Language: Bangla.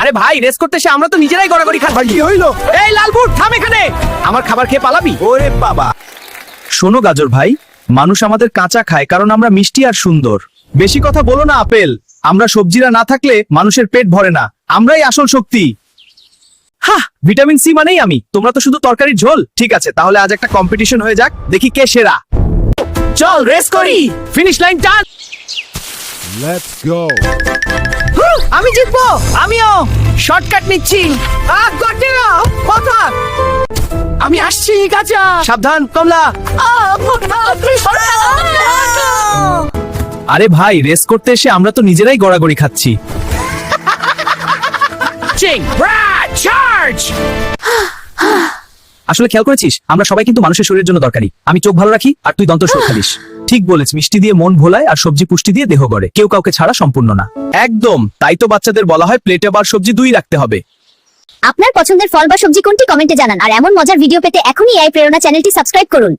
আরে ভাই রেস করতে এসে আমরা তো নিজেরাই গড়াগড়ি খাচ্ছি। কি হইলো? এই লালবুট থাম এখানে, আমার খাবার খেয়ে পালাবি? ওরে বাবা, শোনো গাজর ভাই, মানুষ আমাদের কাঁচা খায় কারণ আমরা মিষ্টি আর সুন্দর। বেশি কথা বলো না আপেল, আমরা সবজিরা না থাকলে মানুষের পেট ভরে না, আমরাই আসল শক্তি। হ্যাঁ, ভিটামিন সি মানেই আমি, তোমরা তো শুধু তরকারির ঝোল। ঠিক আছে, তাহলে আজ একটা কম্পিটিশন হয়ে যাক, দেখি কে সেরা। চল রেস করি, ফিনিশ লাইন টান। Let's go. আমি জিতবো, আমিও শর্টকাট নিচ্ছি। কথা আমি আসছি গাজা, সাবধান কমলা। আরে ভাই, রেস করতে এসে আমরা তো নিজেরাই গড়াগড়ি খাচ্ছি। চার্জ। আসলে খেয়াল করেছিস, আমরা সবাই কিন্তু মানুষের শরীরের জন্য দরকারি। আমি চোখ ভালো রাখি আর তুই দন্ত খালিস। ঠিক বলেছ, মিষ্টি দিয়ে মন ভোলায় আর সবজি পুষ্টি দিয়ে দেহ গড়ে, কেউ কাউকে ছাড়া সম্পূর্ণ না। একদম, তাই তো বাচ্চাদের বলা হয় প্লেটে বার সবজি দুই রাখতে হবে। আপনার পছন্দের ফল বা সবজি কোনটি কমেন্টে জানান, আর এমন মজার ভিডিও পেতে এখনই এই প্রেরণা চ্যানেলটি সাবস্ক্রাইব করুন।